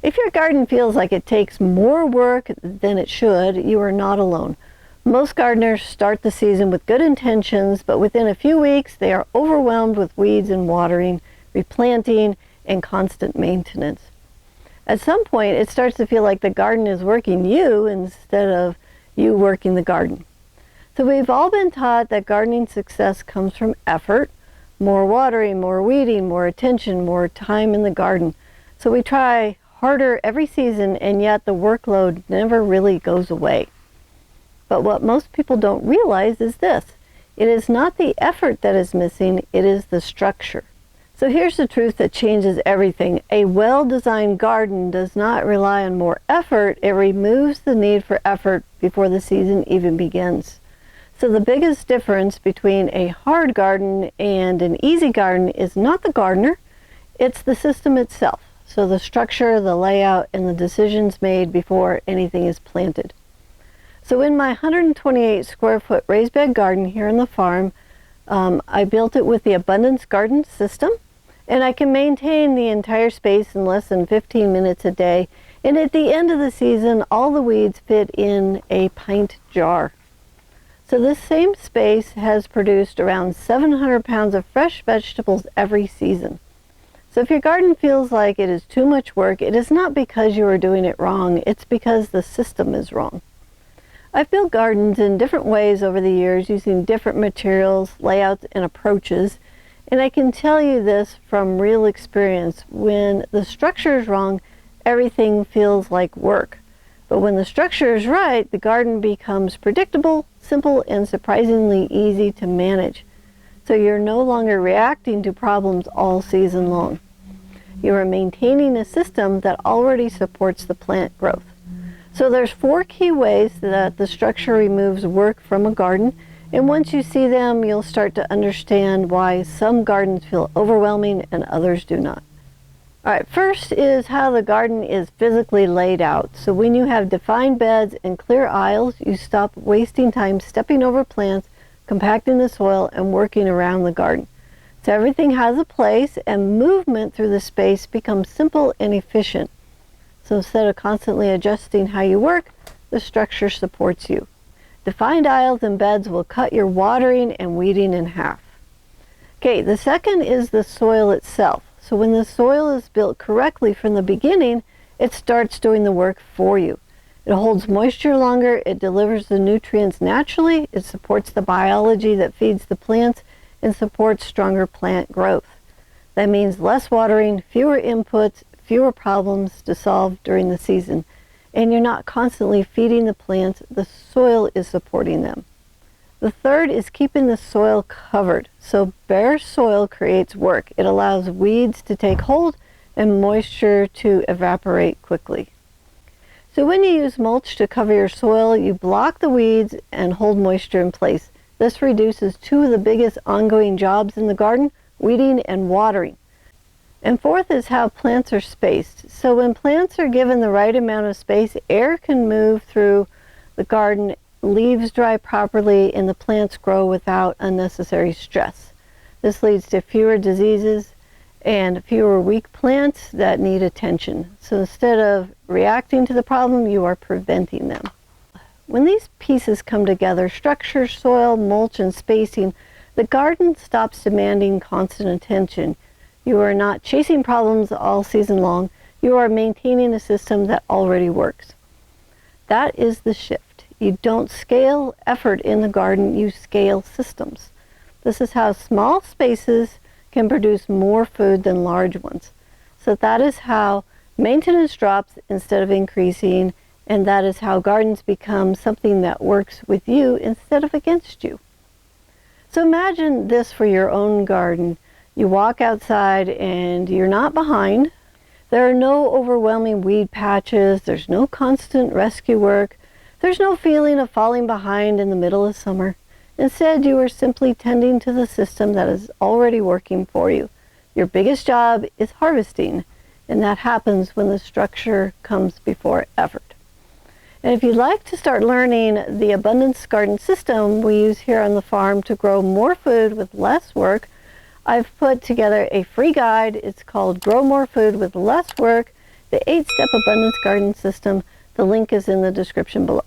If your garden feels like it takes more work than it should, you are not alone. Most gardeners start the season with good intentions, but within a few weeks they are overwhelmed with weeds and watering, replanting, and constant maintenance. At some point, it starts to feel like the garden is working you instead of you working the garden. So we've all been taught that gardening success comes from effort, more watering, more weeding, more attention, more time in the garden. So we try harder every season, and yet the workload never really goes away. But what most people don't realize is this: it is not the effort that is missing, it is the structure. So here's the truth that changes everything. A well-designed garden does not rely on more effort, it removes the need for effort before the season even begins. So the biggest difference between a hard garden and an easy garden is not the gardener, it's the system itself. So the structure, the layout, and the decisions made before anything is planted. So in my 128 square foot raised bed garden here on the farm, I built it with the Abundance Garden system, and I can maintain the entire space in less than 15 minutes a day. And at the end of the season, all the weeds fit in a pint jar. So this same space has produced around 700 pounds of fresh vegetables every season. So if your garden feels like it is too much work, it is not because you are doing it wrong, it's because the system is wrong. I've built gardens in different ways over the years using different materials, layouts, and approaches, and I can tell you this from real experience. When the structure is wrong, everything feels like work. But when the structure is right, the garden becomes predictable, simple, and surprisingly easy to manage. So you're no longer reacting to problems all season long. You are maintaining a system that already supports the plant growth. So there's 4 key ways that the structure removes work from a garden, and once you see them, you'll start to understand why some gardens feel overwhelming and others do not. All right, first is how the garden is physically laid out. So when you have defined beds and clear aisles, you stop wasting time stepping over plants, compacting the soil, and working around the garden. So everything has a place, and movement through the space becomes simple and efficient. So instead of constantly adjusting how you work, the structure supports you. Defined aisles and beds will cut your watering and weeding in half. Okay, the second is the soil itself. So when the soil is built correctly from the beginning, it starts doing the work for you. It holds moisture longer, it delivers the nutrients naturally, it supports the biology that feeds the plants, and supports stronger plant growth. That means less watering, fewer inputs, fewer problems to solve during the season. And you're not constantly feeding the plants, the soil is supporting them. The third is keeping the soil covered. So bare soil creates work. It allows weeds to take hold and moisture to evaporate quickly. So when you use mulch to cover your soil, you block the weeds and hold moisture in place. This reduces 2 of the biggest ongoing jobs in the garden, weeding and watering. And fourth is how plants are spaced. So when plants are given the right amount of space, air can move through the garden, leaves dry properly, and the plants grow without unnecessary stress. This leads to fewer diseases and fewer weak plants that need attention. So instead of reacting to the problem, you are preventing them. When these pieces come together, structure, soil, mulch, and spacing, the garden stops demanding constant attention. You are not chasing problems all season long. You are maintaining a system that already works. That is the shift. You don't scale effort in the garden, you scale systems. This is how small spaces can produce more food than large ones. So that is how maintenance drops instead of increasing, and that is how gardens become something that works with you instead of against you. So imagine this for your own garden. You walk outside and you're not behind. There are no overwhelming weed patches. There's no constant rescue work. There's no feeling of falling behind in the middle of summer. Instead, you are simply tending to the system that is already working for you. Your biggest job is harvesting, and that happens when the structure comes before effort. And if you'd like to start learning the Abundance Garden system we use here on the farm to grow more food with less work, I've put together a free guide. It's called Grow More Food with Less Work. the 8-step abundance garden system. The link is in the description below.